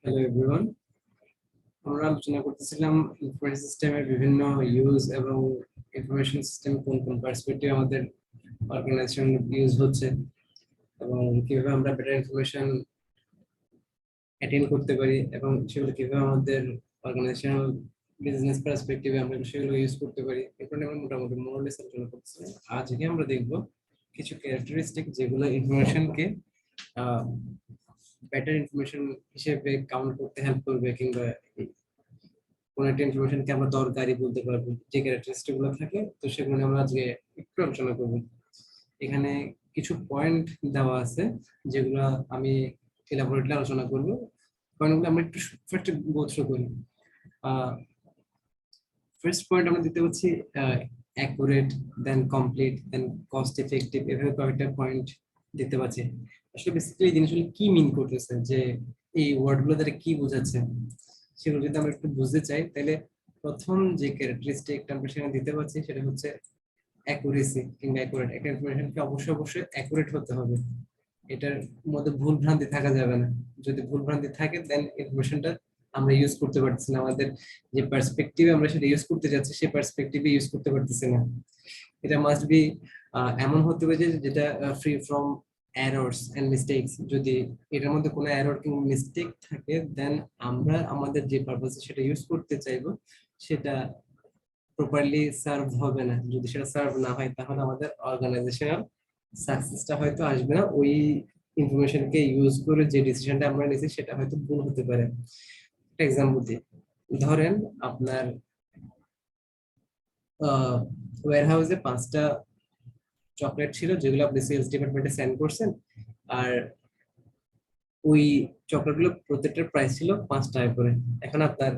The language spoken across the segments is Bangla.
হ্যালো এভরিওয়ান, আমরা আলোচনা করতেছিলাম ইনফরমেশন সিস্টেমের বিভিন্ন ইউজ এবং ইনফরমেশন সিস্টেম কোন কোন পার্সপেক্টিভ আমাদের অর্গানাইজেশন ইউজ হচ্ছে এবং কিভাবে আমরা বেটার ইনফরমেশন অ্যাটেন্ড করতে পারি এবং সেগুলো কিভাবে আমাদের অর্গানাইজেশনাল বিজনেস পার্সপেক্টিভে আমরা সেগুলো ইউজ করতে পারি। এরপরে আমরা মোটামুটি মোরালেস আলোচনা করতেছিলাম। আজকে আমরা দেখব কিছু ক্যারেক্টারিস্টিক যেগুলো ইনফরমেশনকে বেটার ইনফরমেশন হিসেবে কাউন্ট করতে হেল্প করবে, কিংবা কোন একটা ইনফরমেশনকে আমরা দরকারি বলতে পারবো। যে ক্যারেক্টারিস্টিক গুলো থাকে তো সেগুলো নিয়ে আমরা আজকে একটু আলোচনা করবো। এখানে কিছু পয়েন্ট দেওয়া আছে যেগুলো আমি এলাবোরেটলি আলোচনা করবো। পয়েন্টগুলো আমরা একটু ফার্স্ট গো থ্রু করি। ফার্স্ট পয়েন্ট আমরা দিতে হচ্ছে অ্যাকুরেট, দেন কমপ্লিট, দেন কস্ট এফেক্টিভ, এভাবে কয়েকটা পয়েন্ট দিতে পারছি। আসলে বেসিক্যালি এই জিনিসগুলো কি মিন করতেছে, যে এই ওয়ার্ডগুলো দ্বারা কি বোঝাচ্ছে, সেগুলো যদি আমরা একটু বুঝতে চাই তাহলে প্রথম যে ক্যারেক্টারিস্টিকটা আমরা সেখানে দিতে পারছি সেটা হচ্ছে অ্যাকুরেসি কিংবা অ্যাকুরেট। একটা ইনফরমেশনকে অবশ্যই অ্যাকুরেট হতে হবে, এটার মধ্যে ভুল ভ্রান্তি থাকা যাবে না। যদি ভুল ভ্রান্তি থাকে দেন ইনফরমেশনটা আমরা ইউজ করতে পারতেছি না, আমাদের যে পার্সপেক্টিভে আমরা সেটা ইউজ করতে যাচ্ছি সেই পার্সপেক্টিভে ইউজ করতে পারতেছি না। এটা মাস্ট বি এমন হতে হবে যেটা free from errors and mistakes. যদি এটার মধ্যে কোনো এরর কিংবা মিস্টেক থাকে দেন আমরা আমাদের যে পারপাসে সেটা ইউজ করতে চাইবো সেটা প্রপারলি সার্ভ হবে না। যদি সেটা সার্ভ না হয় তাহলে আমাদের অর্গানাইজেশনাল সাকসেসটা হয়তো আসবে না। ওই ইনফরমেশনকে ইউজ করে যে ডিসিশনটা আমরা নিয়েছি সেটা হয়তো ভুল হতে পারে। একটা এক্সাম্পল দিই, ধরেন আপনার ওয়্যার হাউসে 5টা চকলেট ছিল যেগুলো আপনি সেলস ডিপার্টমেন্টে সেন্ড করছেন, আর ওই চকলেটগুলো প্রত্যেকটার প্রাইস ছিল 5 টাকা করে। এখন আপনার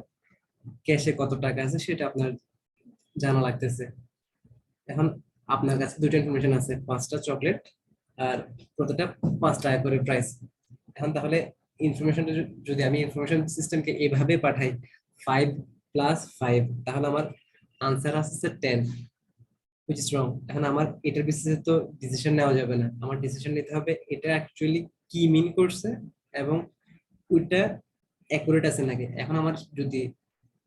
ক্যাশে কত টাকা আছে সেটা আপনার জানা লাগতেছে। এখন আপনার কাছে দুটো ইনফরমেশন আছে, 5টা চকলেট আর প্রত্যেকটা 5 টাকা করে প্রাইস। এখন তাহলে ইনফরমেশনটা যদি আমি ইনফরমেশন সিস্টেমকে এভাবে পাঠাই 5 + 5, তাহলে আমার আনসার আসছে 10, which is wrong। এখন আমার এটার বেসিসে তো ডিসিশন নেওয়া যাবে না, আমার ডিসিশন নিতে হবে এটা অ্যাকচুয়ালি কি মিন করছে এবং ওইটা অ্যাকুরেট আছে নাকি। এখন আমার যদি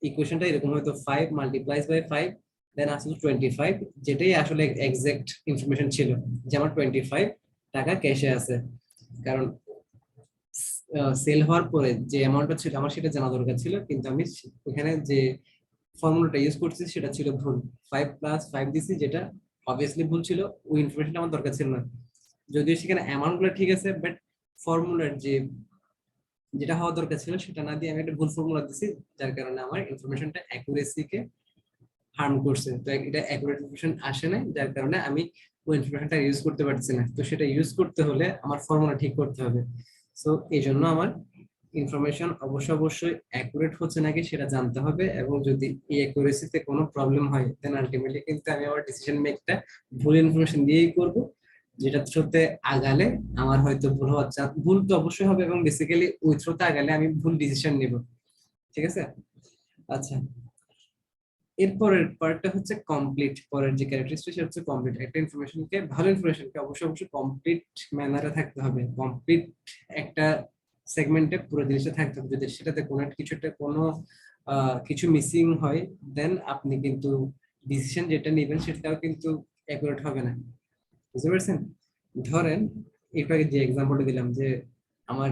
ইকুয়েশনটা এরকম হয়তো 5 মাল্টিপ্লাইজ বাই 5 দেন আসলে 25, যেটাই আসলে এক্সাক্ট ইনফরমেশন ছিল যে আমার 25 টাকা ক্যাশে আছে। কারণ সেল হওয়ার পরে যে অ্যামাউন্টটা ছিল আমার সেটা জানা দরকার ছিল, কিন্তু আমি ওখানে যে ফর্মুলাটা ইউজ করছি সেটা ছিল ভুল। 5 + 5 দিছি, যেটা অবভিয়াসলি ভুল ছিল, ওই ইনফরমেশনটা আমার দরকার ছিল না। যদিও সেখানে অ্যামাউন্ট গুলো ঠিক আছে, বাট ফর্মুলার যেটা হওয়া দরকার ছিল সেটা না দিয়ে আমি একটা ভুল ফর্মুলা দিছি, যার কারণে আমার ইনফরমেশনটা অ্যাকুরেসিকে হার্ম করছে। তো এটা অ্যাকুরেট ইনফরমেশন আসে না, যার কারণে আমি ওই ইনফরমেশনটা ইউজ করতে পারছি না। তো সেটা ইউজ করতে হলে আমার ফর্মুলা ঠিক করতে হবে। সো এই জন্য আমার ইনফরমেশন অবশ্যই অ্যাকুরেট হচ্ছে নাকি সেটা জানতে হবে, এবং যদি এই অ্যাকুরেসিতে কোনো প্রবলেম হয় দেন আলটিমেটলি কিন্তু আমি আমার ডিসিশন মেকটা ভুল ইনফরমেশন দিয়েই করব, যেটা থ্রুতে আগালে আমার হয়তো ভুল হওয়ার চান্স, ভুল তো অবশ্যই হবে, এবং বেসিক্যালি ওই থ্রুতে আগালে আমি ভুল ডিসিশন নিব। ঠিক আছে? আচ্ছা, এরপরের পার্টটা হচ্ছে কমপ্লিট। পরের যে ক্যারেক্টারিস্টিক সেটা হচ্ছে কমপ্লিট। একটা ইনফরমেশনকে, ভালো ইনফরমেশনকে অবশ্যই কমপ্লিট ম্যানারে থাকতে হবে, কমপ্লিট একটা সেগমেন্টে পুরো জিনিসটা থাকতে হবে। যদি সেটাতে কোনো কোনো কিছু মিসিং হয় দেন আপনি কিন্তু ডিসিশন যেটা নেবেন সেটাও কিন্তু অ্যাকুরেট হবে না। বুঝতে পারছেন? ধরেন একটু আগে যে এক্সাম্পলটা দিলাম যে আমার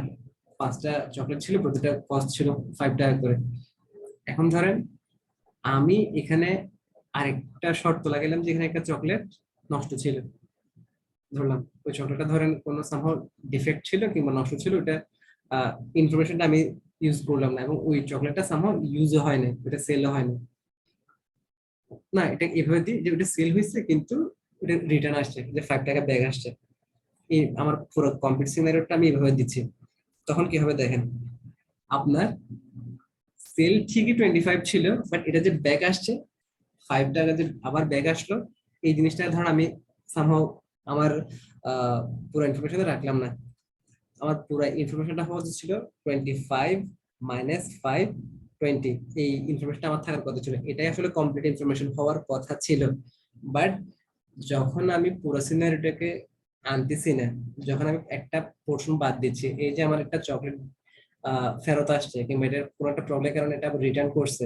5টা চকলেট ছিল, প্রতিটা কস্ট ছিল 5 টাকা করে। এখন ধরেন আমি এখানে আরেকটা শর্ত লাগাইলাম যে এখানে একটা চকলেট নষ্ট ছিল, ধরলাম ওই চকলেটটা ধরেন কোনো সামহাউ ডিফেক্ট ছিল কিংবা নষ্ট ছিল, ওটা ইনফরমেশনটা আমি ইউজ করলাম না, এবং ওই চকলেটটা সামহাউ ইউজও হয় না, ওটা সেলও হয় না। না, এটা এভাবে দিই যে ওটা সেল হয়েছে কিন্তু ওটা রিটার্ন আসছে, যে 5 টাকা ব্যাগ আসছে। এই আমার পুরো কমপ্লিট সিনারিওটা আমি এভাবে দিচ্ছি। তখন কি হবে দেখেন, আপনার সেল ঠিকই 25 ছিল, বাট এটা যে ব্যাগ আসছে 5 টাকা যে আবার ব্যাগ আসলো, এই জিনিসটা ধর আমি সামহাও আমার পুরো ইনফরমেশন রাখলাম না। আমার পুরো ইনফরমেশনটা হওয়া ছিল 25 - 5 20, এই ইনফরমেশনটা আমার থাকার কথা ছিল, এটাই আসলে কমপ্লিট ইনফরমেশন হওয়ার কথা ছিল। বাট যখন আমি পুরো সিনারিওটাকে আনতেছি না, যখন আমি একটা পোর্শন বাদ দিচ্ছি, এই যে আমার একটা চকলেট ফেরত আসছে, কিংবা এটার কোনো একটা প্রবলেমের কারণে এটা রিটার্ন করছে,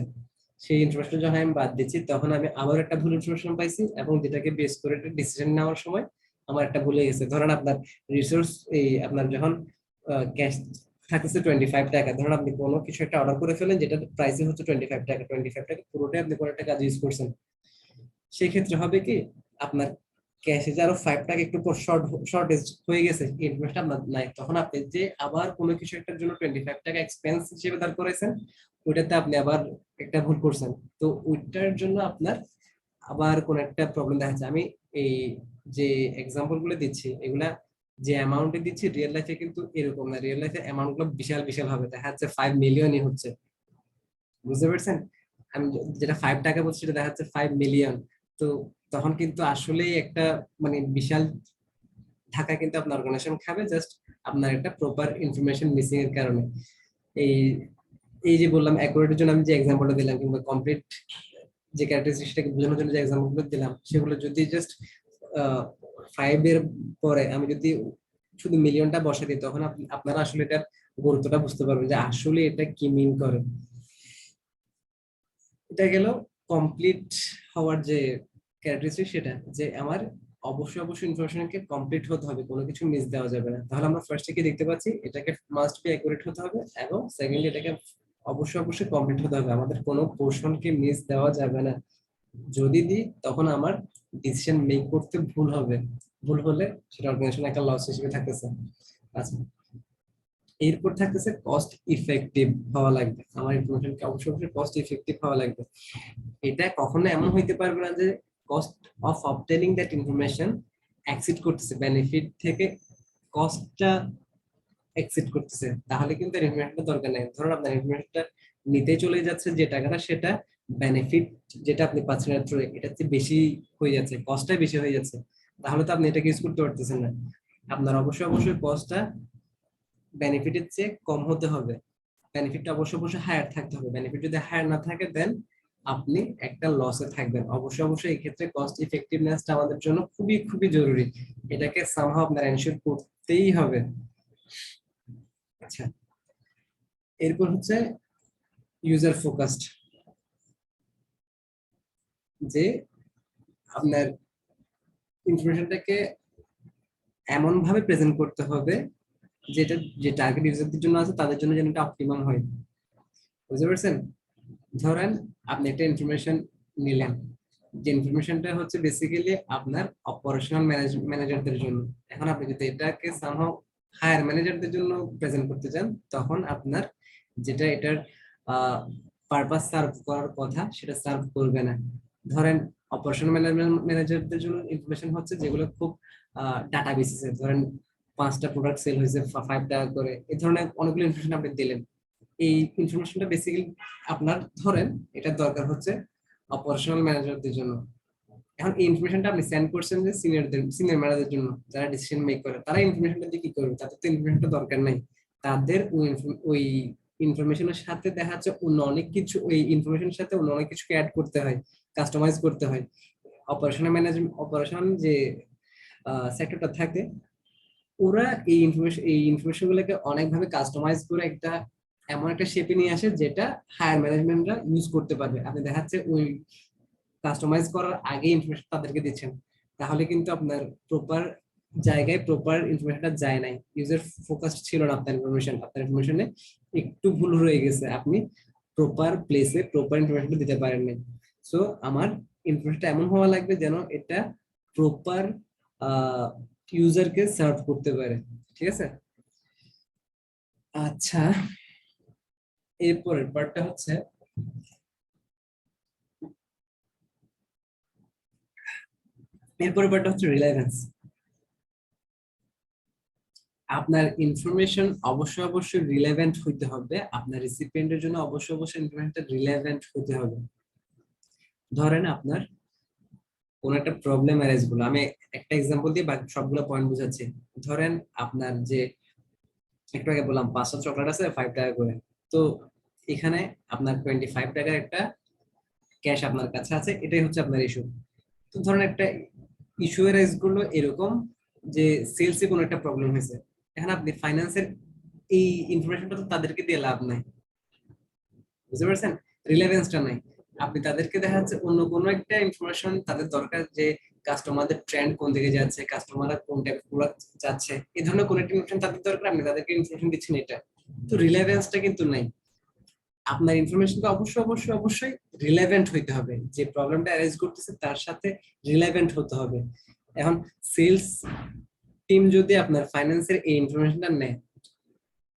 সেই ইনফরমেশন যখন আমি বাদ দিচ্ছি তখন আমি আবার একটা ভুল ইনফরমেশন পাইছি, এবং যেটাকে বেস করে একটা ডিসিশন নেওয়ার সময় আমার একটা ভুলে গেছে। ধরেন আপনার রিসোর্স, এই আপনার যখন ক্যাশ থাকতেছে 25 টাকা, ধরেন আপনি কোনো কিছু একটা অর্ডার করে ফেলেন যেটা প্রাইসিং হচ্ছে 25 টাকা, 25 টাকা পুরোটাই আপনি কোনো একটা কাজ ইউজ করছেন, সেই ক্ষেত্রে হবে কি, আপনার ক্যাশে যে আরো 5 টাকা একটু শর্টেজ হয়ে গেছে, ইনভেস্ট আপনার নাই, তখন আপনি যে আবার কোনো কিছু একটার জন্য 25 টাকা এক্সপেন্স হিসেবে দাঁড় করাইছেন, ওইটাতে আপনি আবার একটা ভুল করছেন। তো ওইটার জন্য আপনার আবার কোন একটা প্রবলেম দেখা যাচ্ছে। আমি এই যে এক্সাম্পল গুলো দিচ্ছি, এগুলা যে অ্যামাউন্টে দিচ্ছি রিয়েল লাইফে কিন্তু এরকম না, রিয়েল লাইফে অ্যামাউন্ট গুলো বিশাল বিশাল হবে, দেখা যাচ্ছে 5 মিলিয়নই হচ্ছে, বুঝতে পারছেন? আমি যেটা 5 টাকা বলছি সেটা দেখা যাচ্ছে 5 মিলিয়ন। তো তখন কিন্তু আসলেই একটা মানে বিশাল ঢাকা কিন্তু আপনার অর্গানাইজেশন খাবে, জাস্ট আপনার একটা প্রপার ইনফরমেশন মিসিং এর কারণে। এই এই যে বললাম অ্যাকুরেটের জন্য আমি যে এক্সাম্পলটা দিলাম, কিংবা কমপ্লিট যে ক্যারেক্টারিস্টিকটাকে বোঝানোর জন্য যে এক্সাম্পলগুলো দিলাম, সেগুলো যদি জাস্ট 5 এর পরে আমি যদি শুধু মিলিয়নটা বসে দিই, তখন আপনারা আসলে এটার গুরুত্বটা বুঝতে পারবেন যে আসলে এটা কি মিন করে। এটা গেল কমপ্লিট হওয়ার যে ক্যারেক্টারিস্টিক, সেটা যে আমার অবশ্যই অবশ্যই ইনফরমেশনকে কমপ্লিট হতে হবে, কোনো কিছু মিস দেওয়া যাবে না। তাহলে আমরা ফার্স্টে কি দেখতে পাচ্ছি, এটাকে মাস্ট বি অ্যাকুরেট হতে হবে, এবং সেকেন্ডলি এটাকে অবশ্যই অবশ্যই কমপ্লিট হতে হবে, আমাদের কোনো পোর্শনকে মিস দেওয়া যাবে না। যদি দিই তখন আমার ডিসিশন মেক করতে ভুল হবে, ভুল হলে সেটা অর্গানাইজেশন একটা লস হিসেবে থাকতেছে। আচ্ছা, এরপর থাকতেছে কস্ট ইফেক্টিভ হওয়া লাগবে, আমার ইনফরমেশনকে অবশ্যই অবশ্যই কস্ট ইফেক্টিভ হওয়া লাগবে। এটা কখনো এমন হইতে পারবে না যে cost of obtaining that information exceed করতেছে বেনিফিট থেকে, কস্টটা এক্সিড করতেছে, তাহলে কিন্তু ইনফরমেশনটা দরকার নেই। ধরুন আপনার ইনফরমেশনটা নিতে চলে যাচ্ছে যে টাকাটা, সেটা বেনিফিট যেটা আপনি পাচ্ছেন এর থ্রু এটা হচ্ছে বেশি হয়ে যাচ্ছে, কস্টটা বেশি হয়ে যাচ্ছে, তাহলে তো আপনি এটাকে ইউজ করতে পারতেছেন না। আপনার অবশ্যই অবশ্যই কস্টটা বেনিফিটের চেয়ে কম হতে হবে, বেনিফিটটা অবশ্যই অবশ্যই হায়ার থাকতে হবে, বেনিফিট যদি হায়ার না থাকে দেন আপনি একটা লসে থাকবেন। অবশ্যই অবশ্যই এই ক্ষেত্রে কস্ট ইফেক্টিভনেসটা আমাদের জন্য খুবই খুবই জরুরি, এটাকে সামহাও আপনার এনশিওর করতেই হবে। আচ্ছা, এরপর হচ্ছে ইউজার ফোকাসড, যে আপনার ইনফরমেশনটাকে এমন ভাবে প্রেজেন্ট করতে হবে যেটা যে টার্গেট ইউজারদের জন্য আছে তাদের জন্য যেন এটা অপটিমাম হয়, বুঝতে পারছেন? ধরেন আপনি একটা ইনফরমেশন নিলেন, যে ইনফরমেশনটা হচ্ছে বেসিক্যালি আপনার অপারেশনাল ম্যানেজারদের জন্য, এখন আপনি যদি এটাকে সামহাও হায়ার ম্যানেজারদের জন্য প্রেজেন্ট করতে চান, তখন আপনার যেটা এটার পারপাস সার্ভ করার কথা সেটা সার্ভ করবে না। ধরেন অপারেশনাল ম্যানেজারদের জন্য ইনফরমেশন হচ্ছে যেগুলো খুব ডাটা বেসিসে, ধরেন 5টা প্রোডাক্ট সেল হয়েছে 5 টাকা করে, এই ধরনের অনেকগুলো ইনফরমেশন আপনি দিলেন। এই ইনফরমেশনটা বেসিক্যালি আপনার ধরেন এটা দরকার হচ্ছে অপারেশনাল ম্যানেজারদের জন্য। এখন এই ইনফরমেশনটা আপনি সেন্ড করছেন যে সিনিয়র ম্যানেজারদের জন্য, যারা ডিসিশন মেক করে, তারা ইনফরমেশনটা দিয়ে কি করবে? তাদের তো ইনফরমেশনটা দরকার নাই, তাদের ওই ইনফরমেশনের সাথে দেখা যাচ্ছে অন্য অনেক কিছু, ওই ইনফরমেশনের সাথে অন্য অনেক কিছুকে অ্যাড করতে হয়, কাস্টমাইজ করতে হয়। অপারেশনাল ম্যানেজমেন্ট, অপারেশনাল যে সেক্টরটা থাকে, ওরা এই ইনফরমেশন গুলোকে অনেকভাবে কাস্টমাইজ করে একটা এমন একটা শেপে নিয়ে আসে যেটা হায়ার ম্যানেজমেন্টরা ইউজ করতে পারবে। আপনি দেখাচ্ছে ওই কাস্টমাইজ করার আগে ইনফরমেশন তাদেরকে দিচ্ছেন, তাহলে কিন্তু আপনার প্রপার জায়গায় প্রপার ইনফরমেশনটা যায় নাই, ইউজার ফোকাস ছিল না, আপনার ইনফরমেশনে একটু ভুল রয়ে গেছে, আপনি প্রপার প্লেসে প্রপার ইনফরমেশনটা দিতে পারেন নাই। সো আমার ইনফরমেশনটা এমন হওয়া লাগবে যেন এটা প্রপার ইউজারকে সার্ভ করতে পারে, ঠিক আছে? আচ্ছা, এরপরের পার্টটা হচ্ছে রিলেভেন্স। আপনার ইনফরমেশন অবশ্যই অবশ্যই রিলেভেন্ট হইতে হবে, আপনার রিসিপিয়েন্টের জন্য অবশ্যই অবশ্যই ইনফরমেশনটা রিলেভেন্ট হতে হবে। ধরেন আপনার কোন একটা প্রবলেম অ্যারাইজ হলো, আমি একটা এক্সাম্পল দিয়ে বাকি সবগুলো পয়েন্ট বুঝাচ্ছি। ধরেন আপনার যে একটু আগে বললাম 5টা চকলেট আছে 5 টাকা করে, তো এখানে আপনার 25 টাকার একটা ক্যাশ আপনার কাছে আছে, এটাই হচ্ছে আপনার ইস্যু। তো ধরেন একটা ইস্যু এরাইজ করলো এরকম যে সেলসে কোনো একটা প্রবলেম হয়েছে, এখন আপনি ফাইন্যান্সের এই ইনফরমেশনটা তো তাদেরকে দিয়ে লাভ নাই, বুঝতে পারছেন? রিলেভেন্সটা নাই। আপনি তাদেরকে দেখা যাচ্ছে অন্য কোনো একটা ইনফরমেশন তাদের দরকার, যে কাস্টমারদের ট্রেন্ড কোন দিকে যাচ্ছে, কাস্টমাররা কোন টাইপের প্রোডাক্ট চাচ্ছে, এই ধরনের কোন একটা ইনফরমেশন তাদের দরকার, আপনি তাদেরকে ইনফরমেশন দিচ্ছেন, এটা তো রিলেভেন্সটা কিন্তু নাই। আপনার ইনফরমেশনটা অবশ্যই অবশ্যই অবশ্যই রিলেভেন্ট হইতে হবে, যে প্রবলেমটা অ্যারেজ করতেছে তার সাথে রিলেভেন্ট হতে হবে। এখন সেলস টিম যদি আপনার ফাইন্যান্সের এই ইনফরমেশনটা নেয়,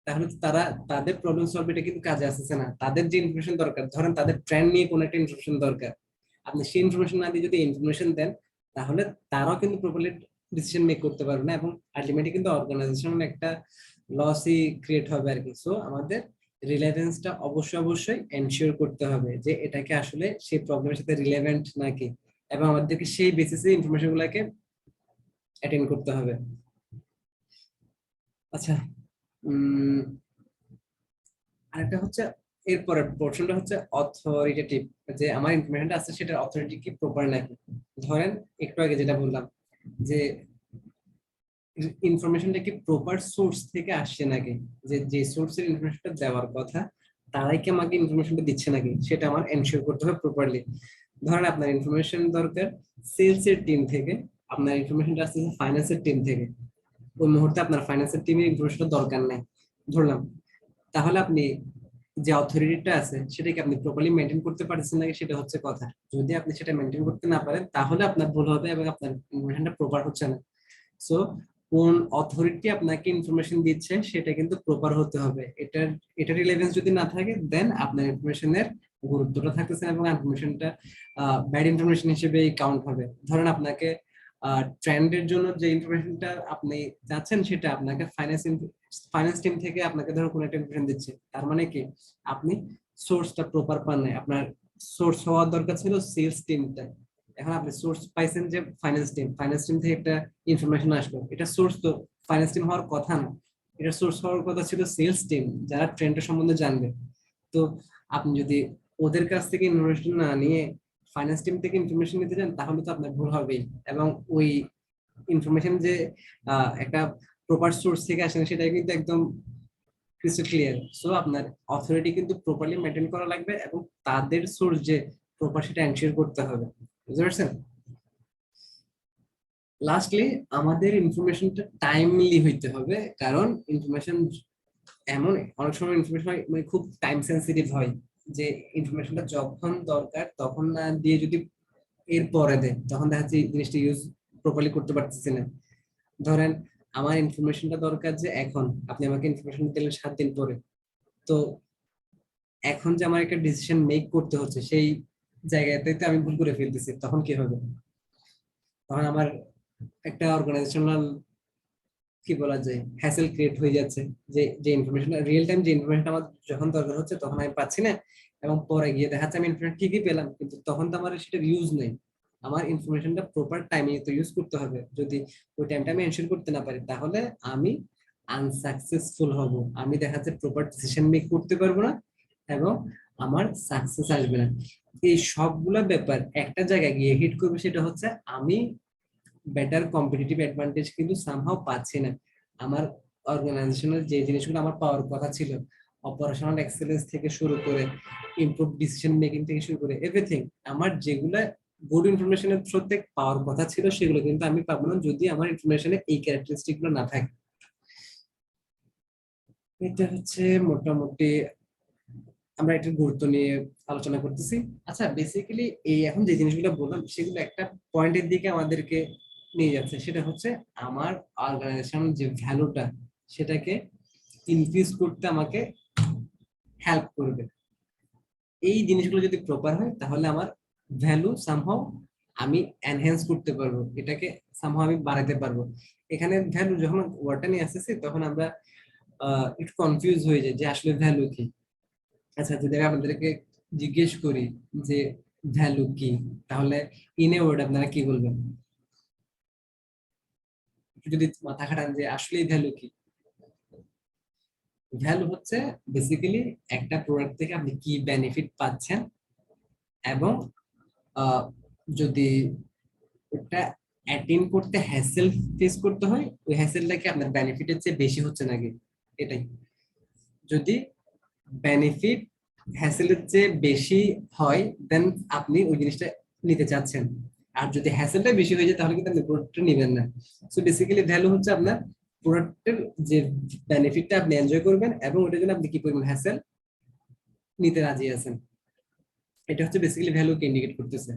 তাহলে তো তারা তাদের প্রবলেম সলভ এটা কিন্তু কাজে আসতেছে না। তাদের যে ইনফরমেশন দরকার, ধরেন তাদের ট্রেন্ড নিয়ে কোনো একটা ইনফরমেশন দরকার, আপনি সেই ইনফরমেশন না দিয়ে যদি ইনফরমেশন দেন, তাহলে তারাও কিন্তু প্রপারলি ডিসিশন মেক করতে পারবে না, এবং আলটিমেটলি কিন্তু অর্গানাইজেশন একটা লসই ক্রিয়েট হবে আর কি। সো আমাদের রিলেভেন্সটা অবশ্যই অবশ্যই এনশিওর করতে হবে যে এটাকে আসলে সেই প্রবলেমের সাথে রিলেভেন্ট নাকি, এবং আমাদেরকে সেই বেসিসে ইনফরমেশন গুলাকে অ্যাটেন্ড করতে হবে। আচ্ছা, আরেকটা হচ্ছে এরপরের পোর্শনটা হচ্ছে অথরিটেটিভ, যে আমার ইনফরমেশনটা আছে সেটার অথরিটি কি প্রপার নাকি। ধরেন একটু আগে যেটা বললাম, যে ইনফরমেশনটা কি প্রপার সোর্স থেকে আসছে নাকি, যে যে সোর্সের ইনফরমেশনটা দেওয়ার কথা তারাই কি আমাকে ইনফরমেশনটা দিচ্ছে নাকি, সেটা আমার এনশিওর করতে হবে প্রপারলি। ধরেন আপনার ইনফরমেশন দরকার সেলস এর টিম থেকে, আপনার ইনফরমেশনটা আসছে ফাইন্যান্সের টিম থেকে, ওই মুহূর্তে আপনার ফাইন্যান্সের টিমের ইনফরমেশনটা দরকার নাই ধরলাম, তাহলে আপনি যে অথরিটিটা আছে সেটাকে আপনি প্রপারলি মেনটেন করতে পারছেন নাকি, সেটা হচ্ছে কথা। যদি আপনি সেটা মেনটেন করতে না পারেন তাহলে আপনার ভুল হবে এবং আপনার ইনফরমেশনটা প্রপার হচ্ছে না। সো কোন অথরিটি আপনাকে ইনফরমেশন দিচ্ছে সেটা কিন্তু প্রপার হতে হবে। এটা রিলেভেন্স যদি না থাকে, দেন আপনার ইনফরমেশনের গুরুত্বটা থাকতেছে না এবং ইনফরমেশনটা ব্যাড ইনফরমেশন হিসেবে কাউন্ট হবে। ধরেন আপনাকে ট্রেন্ডের জন্য যে ইনফরমেশনটা আপনি চাচ্ছেন সেটা আপনাকে ফাইন্যান্স টিম থেকে আপনাকে ধরো কোনো একটা ইনফরমেশন দিচ্ছে, তার মানে কি আপনি সোর্সটা প্রপার পান নাই। আপনার সোর্স হওয়ার দরকার ছিল সেলস টিমটা, এখন আপনি সোর্স পাইছেন যে ফাইন্যান্স টিম থেকে একটা ইনফরমেশন আসলো, এটা সোর্স তো ফাইন্যান্স টিম হওয়ার কথা না, এটা সোর্স হওয়ার কথা ছিল সেলস টিম যারা ট্রেন্ডের সম্বন্ধে জানবে। তো আপনি যদি ওদের কাছ থেকে ইনফরমেশন না নিয়ে ফাইন্যান্স টিম থেকে ইনফরমেশন নিতে চান, তাহলে তো আপনার ভুল হবেই। এবং ওই ইনফরমেশন যে একটা প্রপার সোর্স থেকে আসে না, সেটা কিন্তু একদম ক্রিস্টাল ক্লিয়ার। সো আপনার অথরিটি কিন্তু প্রপারলি মেনটেন করা লাগবে এবং তাদের সোর্স যে প্রপার সেটা এনশিওর করতে হবে, বুঝতে পারছেন? লাস্টলি আমাদের ইনফরমেশনটা টাইমলি হইতে হবে, কারণ ইনফরমেশন এমন অনেক সময় ইনফরমেশন মানে খুব টাইম সেন্সিটিভ হয়, যে ইনফরমেশনটা যখন দরকার তখন না দিয়ে যদি এর পরে দেয়, তখন দেখা যাচ্ছে এই জিনিসটা ইউজ প্রপারলি করতে পারতেছি না। ধরেন আমার ইনফরমেশনটা দরকার যে এখন, আপনি আমাকে ইনফরমেশন দিলেন 7 দিন পরে, তো এখন যে আমার একটা ডিসিশন মেক করতে হচ্ছে সেই জায়গাতে তো আমি ভুল করে ফেলতেছি, তখন কি হবে? তখন আমার একটা অর্গানাইজেশনাল কি বলা যায় হ্যাসেল ক্রিয়েট হয়ে যাচ্ছে, যে যে ইনফরমেশন রিয়েল টাইম যে ইনফরমেশন আমার যখন দরকার হচ্ছে তখন আমি পাচ্ছি না, এবং পরে গিয়ে দেখা যাচ্ছে আমি ইনফরমেশন ঠিকই পেলাম কিন্তু তখন তো আমার সেটা ইউজ নেই। আমার ইনফরমেশনটা প্রপার টাইমে তো ইউজ করতে হবে, যদি ওই টাইমটা আমি এনশিওর করতে না পারি তাহলে আমি আনসাকসেসফুল হব, আমি দেখা যাচ্ছে প্রপার ডিসিশন মেক করতে পারবো না এবং আমার সাকসেস আসবে না। এই সবগুলা ব্যাপার একটা জায়গায় গিয়ে হিট করবে, সেটা হচ্ছে আমি বেটার কম্পিটিটিভ অ্যাডভান্টেজ কিন্তু সামহাও পাচ্ছি না। আমার অর্গানাইজেশনের যে জিনিসগুলো আমার পাওয়ার কথা ছিল, অপারেশনাল এক্সেলেন্স থেকে শুরু করে ইমপ্রুভ ডিসিশন মেকিং থেকে শুরু করে এভরিথিং, আমার যেগুলা গুড ইনফরমেশনের থ্রুতে পাওয়ার কথা ছিল সেগুলো কিন্তু আমি পাবো না যদি আমার ইনফরমেশনে এই ক্যারেক্টারিস্টিক গুলো না থাকে। এটা হচ্ছে মোটামুটি আমরা এটার গুরুত্ব নিয়ে আলোচনা করতেছি। আচ্ছা, বেসিক্যালি এই এখন যে জিনিসগুলো বললাম সেগুলো একটা পয়েন্টের দিকে আমাদেরকে নিয়ে যাচ্ছে, সেটা হচ্ছে আমার অর্গানাইজেশন যে ভ্যালুটা সেটাকে ইনক্রিজ করতে আমাকে হেল্প করবে। এই জিনিসগুলো যদি প্রপার হয় তাহলে আমার ভ্যালু সামহাও আমি এনহ্যান্স করতে পারবো, এটাকে সামহাও আমি বাড়াতে পারবো। এখানে ভ্যালু যখন ওয়ার্ডটা নিয়ে আসতেছি তখন আমরা একটু কনফিউজ হয়ে যাই যে আসলে ভ্যালু কি। আচ্ছা, যদি আমি আপনাদেরকে জিজ্ঞেস করি যে ভ্যালু কি, তাহলে ইন এ ওয়ার্ড আপনারা কি বলবেন? একটু যদি মাথা খাটান যে আসলে ভ্যালু কি। ভ্যালু হচ্ছে বেসিক্যালি একটা প্রোডাক্ট থেকে আপনি কি বেনিফিট পাচ্ছেন, এবং আহ, যদি ওটা অ্যাটেইন করতে হ্যাসেল ফেস করতে হয়, ওই হ্যাসেলটা কি আপনার বেনিফিটের চেয়ে বেশি হচ্ছে নাকি, এটাই। যদি বেনিফিট হ্যাসেলের চেয়ে বেশি হয় দেন আপনি ওই জিনিসটা নিতে চাচ্ছেন, আর যদি হ্যাসেলটা বেশি হয়ে যায় তাহলে কিন্তু আপনি প্রোডাক্টটা নেবেন না। সো বেসিক্যালি ভ্যালু হচ্ছে আপনার প্রোডাক্টের যে বেনিফিটটা আপনি এনজয় করবেন এবং ওটার জন্য আপনি কি পরিমাণ হ্যাসেল নিতে রাজি আছেন, এটা হচ্ছে বেসিক্যালি ভ্যালুকে ইন্ডিকেট করতেছে।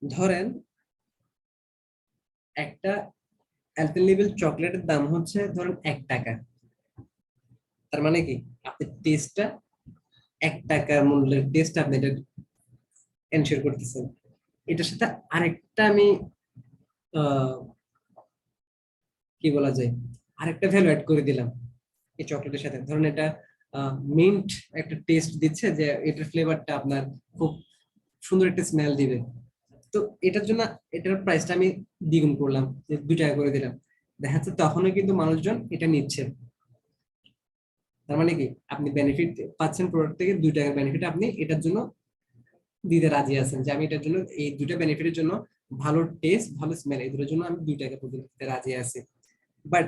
ধরেন একটা অ্যালপেনলিবেল চকলেটের দাম হচ্ছে ধরেন 1 টাকা, তার মানে কি আপনি টেস্টটা 1 টাকার মূল্যের টেস্ট আপনি এটা এনশিওর করতেছেন। এটার সাথে আরেকটা আমি আহ, কি বলা যায়, আরেকটা ভ্যালু অ্যাড করে দিলাম এই চকলেটের সাথে। ধরুন এটা মিন্ট একটা টেস্ট দিচ্ছে, যে এটার ফ্লেভারটা আপনার খুব সুন্দর একটা স্মেল দিবে। তো এটার জন্য এটার প্রাইসটা আমি দ্বিগুণ করলাম, যে 2 টাকা করে দিলাম। দেখা যাচ্ছে তখনও কিন্তু মানুষজন এটা নিচ্ছে। তার মানে কি আপনি বেনিফিট পাচ্ছেন প্রোডাক্ট থেকে, 2 টাকার বেনিফিট আপনি এটার জন্য দিতে রাজি আছেন, যে আমি এটার জন্য এই 2টা বেনিফিটের জন্য, ভালো টেস্ট ভালো স্মেল, এই দুটোর জন্য আমি 2 টাকা পর্যন্ত দিতে রাজি আছি। বাট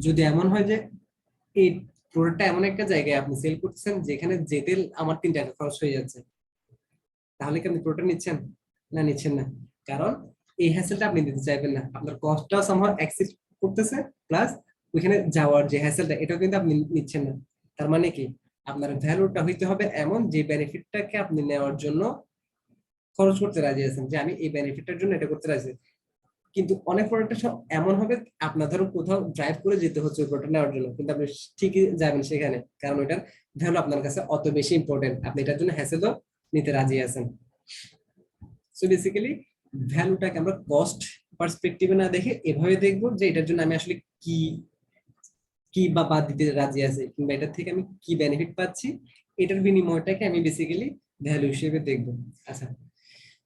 যদি এমন হয় যে এই প্রোডাক্টটা এমন একটা জায়গায় আপনি সেল করতেছেন যেখানে যেতে আমার 3 টাকা খরচ হয়ে যাচ্ছে, তাহলে কি আপনি প্রোডাক্ট নিচ্ছেন? না, নিচ্ছেন না। কারণ এই হ্যাসেলটা আপনি দিতে চাইবেন না, আপনার কস্টটাও সামহাও এক্সিস্ট করতেছে, প্লাস ওইখানে যাওয়ার যে হ্যাসেলটা এটাও কিন্তু আপনি নিচ্ছেন না। তার মানে কি আপনার ভ্যালুটা হইতে হবে এমন যে বেনিফিটটাকে আপনি নেওয়ার জন্য খরচ করতে রাজি আছেন, যে আমি এই বেনিফিটটার জন্য এটা করতে রাজি। কিন্তু অনেক প্রোডাক্ট সব এমন হবে, আপনার ধরো কোথাও ড্রাইভ করে যেতে হচ্ছে ওই প্রোডাক্ট নেওয়ার জন্য, কিন্তু আপনি ঠিকই যাবেন সেখানে, কারণ ওইটার ভ্যালু আপনার কাছে অত বেশি ইম্পর্টেন্ট, আপনি এটার জন্য হ্যাসেলও নিতে রাজি আছেন। সো বেসিক্যালি ভ্যালুটাকে আমরা কস্ট পার্সপেক্টিভে না দেখে এভাবে দেখবো যে এটার জন্য আমি আসলে কি কি বা বাদ দিতে রাজি আছি, কিংবা এটার থেকে আমি কি বেনিফিট পাচ্ছি, এটার বিনিময়টাকে আমি বেসিক্যালি ভ্যালু হিসেবে দেখবো। আচ্ছা,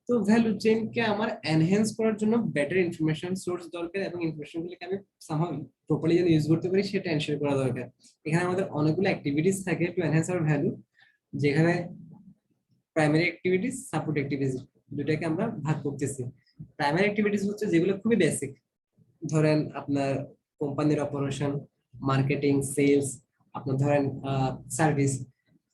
তো ভ্যালু চেইনকে আমার এনহ্যান্স করার জন্য বেটার ইনফরমেশন সোর্স দরকার, এবং ইনফরমেশন গুলোকে আমি সামহাউ প্রপারলি যেন ইউজ করতে পারি সেটা এনশিওর করা দরকার। এখানে আমাদের অনেকগুলো অ্যাক্টিভিটিস থাকে টু এনহ্যান্স আওয়ার ভ্যালু, যেখানে প্রাইমারি অ্যাক্টিভিটিস সাপোর্ট অ্যাক্টিভিটিস দুটাকে আমরা ভাগ করতেছি। প্রাইমারি অ্যাক্টিভিটিস হচ্ছে যেগুলো খুবই বেসিক, ধরেন আপনার কোম্পানির অপারেশন, মার্কেটিং, সেলস, আপনার ধরেন সার্ভিস,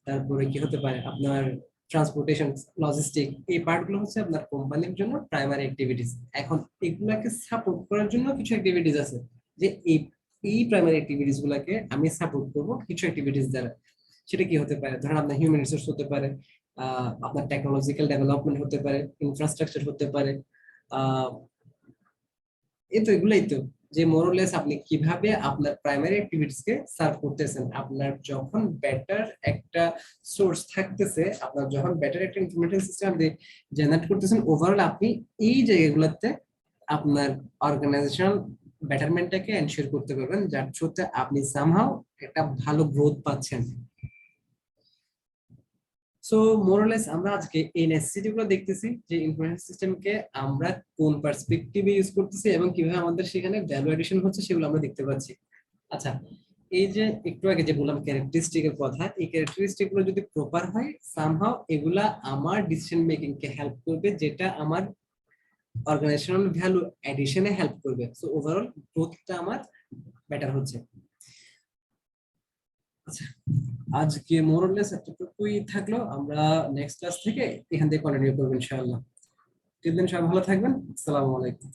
তারপরে কি হতে পারে আপনার ট্রান্সপোর্টেশন, লজিস্টিক, এই পার্টগুলো হচ্ছে আপনার কোম্পানির জন্য প্রাইমারি অ্যাক্টিভিটিস। এখন এগুলাকে সাপোর্ট করার জন্য কিছু অ্যাক্টিভিটিস আছে, যে এই প্রাইমারি অ্যাক্টিভিটিস গুলাকে আমি সাপোর্ট করব কিছু অ্যাক্টিভিটিস দ্বারা। সেটা কি হতে পারে, ধরেন আপনার হিউম্যান রিসোর্স হতে পারে, আপনার টেকনোলজিক্যাল ডেভেলপমেন্ট হতে পারে, ইনফ্রাস্ট্রাকচার হতে পারে, আহ এই তো এগুলাই তো, যে মোরলেস আপনি কিভাবে আপনার প্রাইমারি অ্যাক্টিভিটিস কে সার্ভ করতেছেন। আপনার যখন বেটার একটা সোর্স থাকতেছে, আপনার যখন বেটার একটা ইনফরমেশন সিস্টেম আপনি জেনারেট করতেছেন, ওভারঅল আপনি এই জায়গাগুলোতে আপনার অর্গানাইজেশনাল বেটারমেন্টটাকে এনশিওর করতে পারবেন, যার থ্রুতে আপনি সামহাউ একটা ভালো গ্রোথ পাচ্ছেন। সো মোরলেস আমরা আজকে এই নেসেসিটি গুলো দেখতেছি, যে ইনফরমেশন সিস্টেমকে আমরা কোন পার্সপেক্টিভে ইউজ করতেছি এবং কিভাবে আমাদের সেখানে ভ্যালু এডিশন হচ্ছে সেগুলো আমরা দেখতে পাচ্ছি। আচ্ছা, এই যে একটু আগে যে বললাম ক্যারেক্টারিস্টিক এর কথা, এই ক্যারেক্টারিস্টিক গুলো যদি প্রপার হয় সামহাউ এগুলা আমার ডিসিশন মেকিং কে হেল্প করবে, যেটা আমার অর্গানাইজেশনাল ভ্যালু এডিশনে হেল্প করবে। সো ওভারঅল গ্রোথটা আমার বেটার হচ্ছে। আচ্ছা, আজকে মোরলেস এতটুকুই থাকলো, আমরা নেক্সট ক্লাস থেকে এখান থেকে কন্টিনিউ করবো ইনশাআল্লাহ। টিল দেন সবাই ভালো থাকবেন, আসসালামু আলাইকুম।